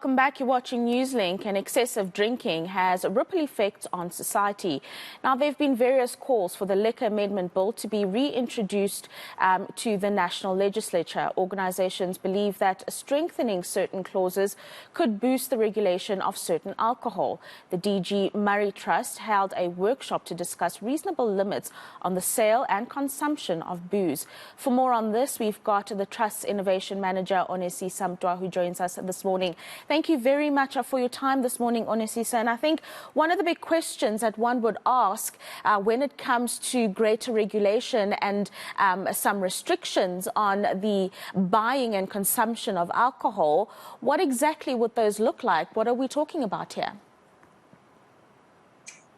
Welcome back. You're watching Newslink, and excessive drinking has ripple effects on society. Now, there have been various calls for the Liquor Amendment Bill to be reintroduced to the national legislature. Organizations believe that strengthening certain clauses could boost the regulation of certain alcohol. The DG Murray Trust held a workshop to discuss reasonable limits on the sale and consumption of booze. For more on this, we've got the Trust's Innovation Manager, Onesisa Mtwa, who joins us this morning. Thank you very much for your time this morning, Onesisa. And I think one of the big questions that one would ask when it comes to greater regulation and some restrictions on the buying and consumption of alcohol, what exactly would those look like? What are we talking about here?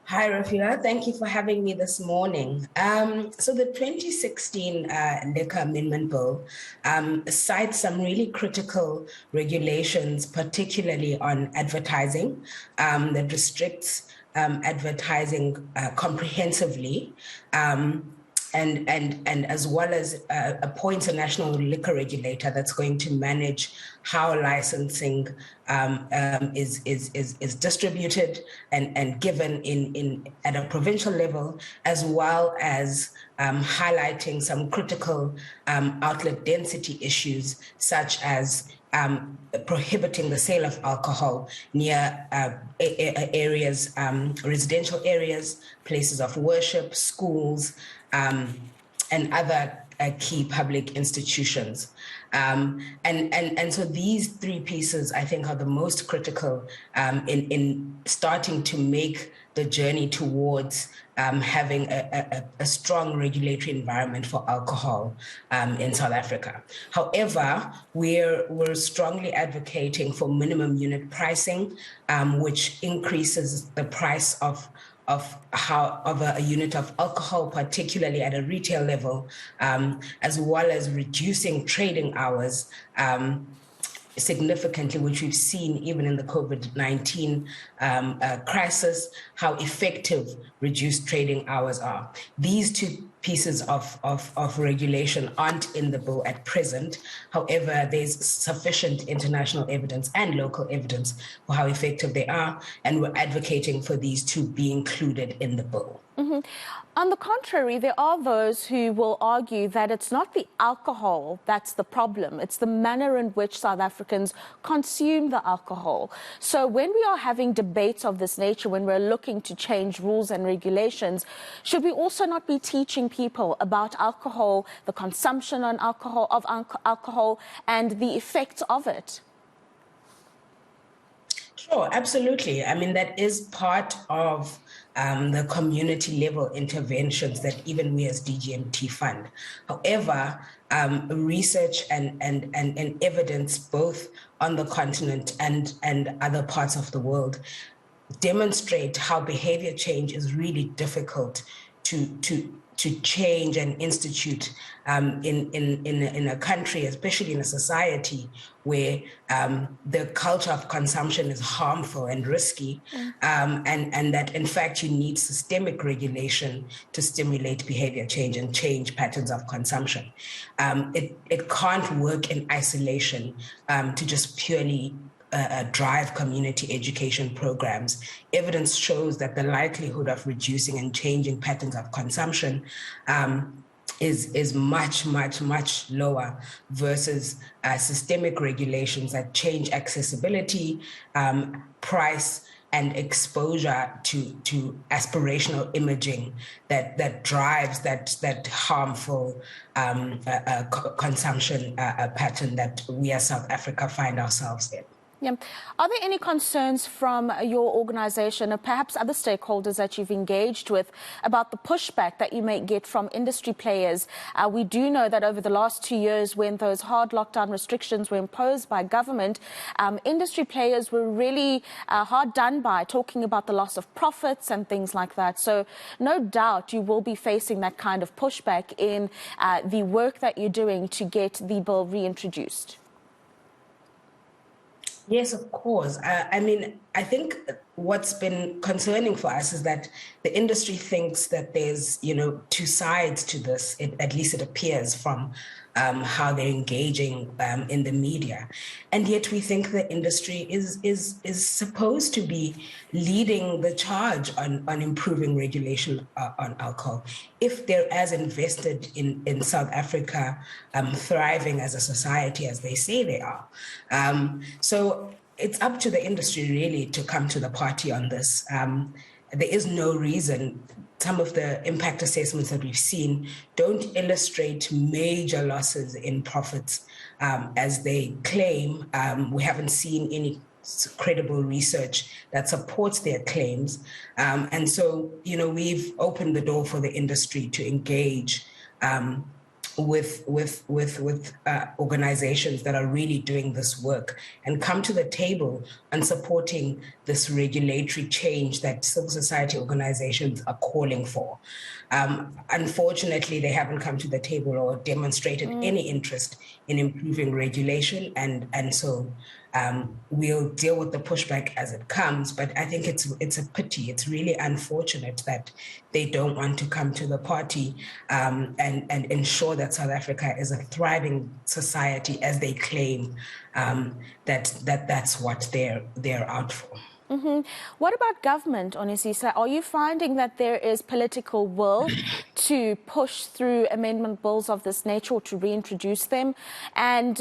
Hi, Rafina. Thank you for having me this morning. So the 2016 Liquor Amendment Bill cites some really critical regulations, particularly on advertising, that restricts advertising comprehensively. And as well as appoints a national liquor regulator that's going to manage how licensing is distributed and given at a provincial level, as well as highlighting some critical outlet density issues, such as prohibiting the sale of alcohol near areas, residential areas, places of worship, schools, and other key public institutions. And so these three pieces, I think, are the most critical in starting to make the journey towards having a strong regulatory environment for alcohol in South Africa. However, we're strongly advocating for minimum unit pricing, which increases the price of a unit of alcohol, particularly at a retail level, as well as reducing trading hours significantly, which we've seen even in the COVID-19 crisis, how effective reduced trading hours are. These two pieces of regulation aren't in the bill at present. However, there's sufficient international evidence and local evidence for how effective they are, and we're advocating for these to be included in the bill. Mm-hmm. On the contrary, there are those who will argue that it's not the alcohol that's the problem, it's the manner in which South Africans consume the alcohol. So when we are having debates of this nature, when we're looking to change rules and regulations, should we also not be teaching people about alcohol, the consumption of alcohol, and the effects of it? Sure, absolutely. I mean, that is part of the community level interventions that even we as DGMT fund. However, research and evidence both on the continent and other parts of the world demonstrate how behavior change is really difficult to change and institute in a country, especially in a society where the culture of consumption is harmful and risky, and that in fact you need systemic regulation to stimulate behavior change and change patterns of consumption. It can't work in isolation to just purely drive community education programs. Evidence shows that the likelihood of reducing and changing patterns of consumption is much lower versus systemic regulations that change accessibility, price, and exposure to aspirational imaging that drives that harmful consumption pattern that we as South Africa find ourselves in. Yeah. Are there any concerns from your organization or perhaps other stakeholders that you've engaged with about the pushback that you may get from industry players? We do know that over the last 2 years, when those hard lockdown restrictions were imposed by government, industry players were really hard done by, talking about the loss of profits and things like that. So no doubt you will be facing that kind of pushback in the work that you're doing to get the bill reintroduced. Yes, of course. I mean, I think what's been concerning for us is that the industry thinks that there's, two sides to this. At least it appears from how they're engaging in the media, and yet we think the industry is supposed to be leading the charge on improving regulation on alcohol. If they're as invested in South Africa thriving as a society as they say they are, so it's up to the industry really to come to the party on this. There is no reason. Some of the impact assessments that we've seen don't illustrate major losses in profits as they claim. We haven't seen any credible research that supports their claims. And so, we've opened the door for the industry to engage with organizations that are really doing this work and come to the table and supporting this regulatory change that civil society organizations are calling for. Unfortunately, they haven't come to the table or demonstrated any interest in improving regulation, and so we'll deal with the pushback as it comes. But I think it's a pity. It's really unfortunate that they don't want to come to the party and ensure that South Africa is a thriving society as they claim that's what they're out for. Mm-hmm. What about government, Onisisa? Are you finding that there is political will to push through amendment bills of this nature or to reintroduce them? And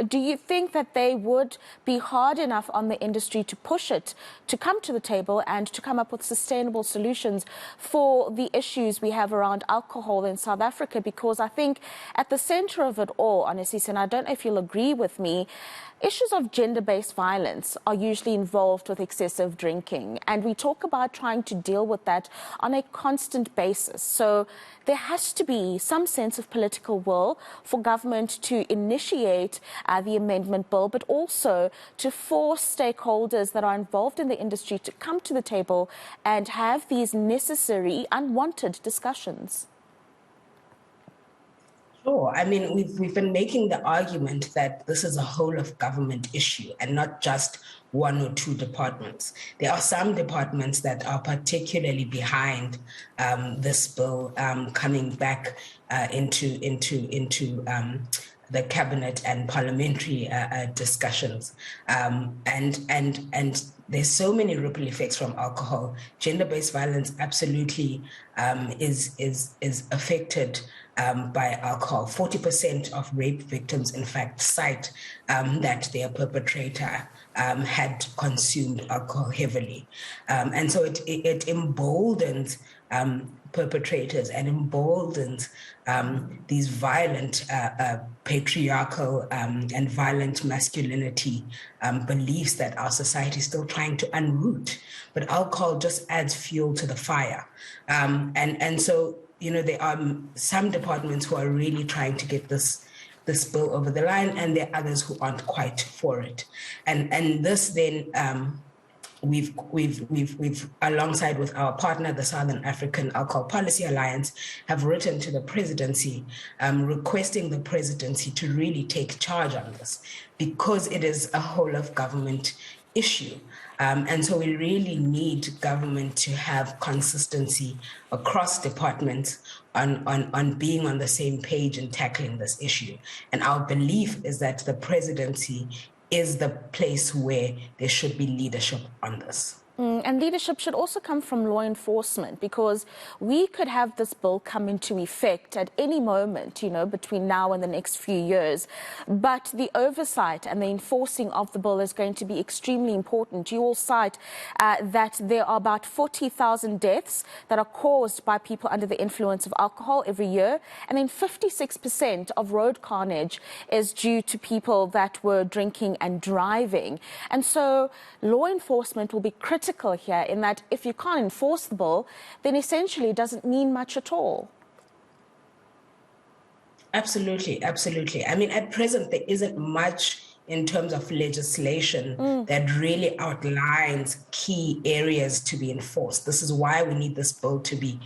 do you think that they would be hard enough on the industry to push it, to come to the table and to come up with sustainable solutions for the issues we have around alcohol in South Africa? Because I think at the center of it all, Onisisa, and I don't know if you'll agree with me, issues of gender-based violence are usually involved with excessive drinking, and we talk about trying to deal with that on a constant basis. So there has to be some sense of political will for government to initiate the amendment bill, but also to force stakeholders that are involved in the industry to come to the table and have these necessary, unwanted discussions. Sure. I mean, we've been making the argument that this is a whole of government issue and not just one or two departments. There are some departments that are particularly behind this bill coming back into the cabinet and parliamentary discussions, and there's so many ripple effects from alcohol. Gender-based violence absolutely is affected by alcohol. 40% of rape victims, in fact, cite that their perpetrator had consumed alcohol heavily. And so it emboldens perpetrators and emboldens these violent patriarchal and violent masculinity beliefs that our society is still trying to unroot. But alcohol just adds fuel to the fire. And so, there are some departments who are really trying to get this bill over the line, and there are others who aren't quite for it. And this then we've alongside with our partner, the Southern African Alcohol Policy Alliance, have written to the presidency requesting the presidency to really take charge on this, because it is a whole of government issue. And so we really need government to have consistency across departments on being on the same page and tackling this issue. And our belief is that the presidency is the place where there should be leadership on this. And leadership should also come from law enforcement, because we could have this bill come into effect at any moment, between now and the next few years. But the oversight and the enforcing of the bill is going to be extremely important. You all cite that there are about 40,000 deaths that are caused by people under the influence of alcohol every year. And then 56% of road carnage is due to people that were drinking and driving. And so law enforcement will be critical here, in that if you can't enforce the bill, then essentially it doesn't mean much at all. Absolutely. I mean, at present, there isn't much in terms of legislation that really outlines key areas to be enforced. This is why we need this bill to be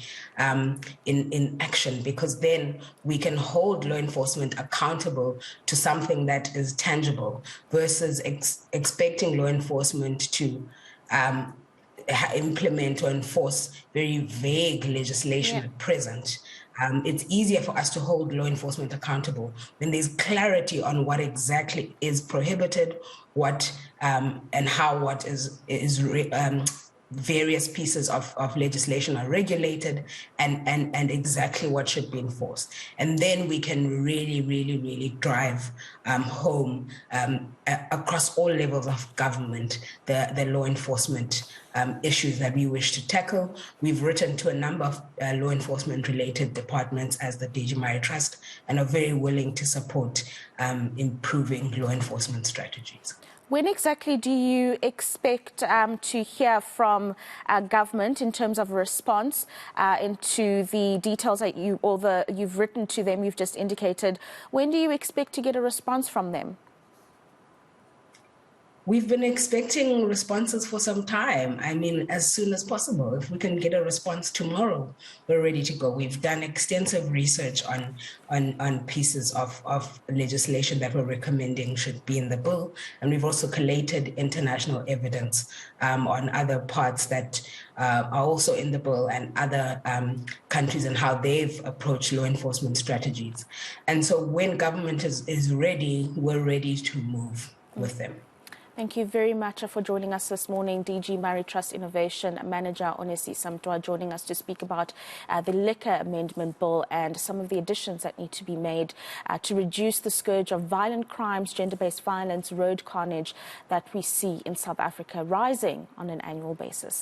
in action, because then we can hold law enforcement accountable to something that is tangible versus expecting law enforcement to implement or enforce very vague legislation at present. It's easier for us to hold law enforcement accountable when there's clarity on what exactly is prohibited, what and how what is various pieces of legislation are regulated, and exactly what should be enforced. And then we can really drive home across all levels of government the law enforcement issues that we wish to tackle. We've written to a number of law enforcement related departments as the DG Mari Trust, and are very willing to support improving law enforcement strategies. When exactly do you expect to hear from government in terms of a response into the details that you've written to them, you've just indicated? When do you expect to get a response from them? We've been expecting responses for some time. I mean, as soon as possible. If we can get a response tomorrow, we're ready to go. We've done extensive research on pieces of legislation that we're recommending should be in the bill. And we've also collated international evidence on other parts that are also in the bill, and other countries and how they've approached law enforcement strategies. And so when government is ready, we're ready to move with them. Thank you very much for joining us this morning. DG Mari Trust Innovation Manager Onesi Samtwa joining us to speak about the Liquor Amendment Bill and some of the additions that need to be made to reduce the scourge of violent crimes, gender-based violence, road carnage that we see in South Africa rising on an annual basis.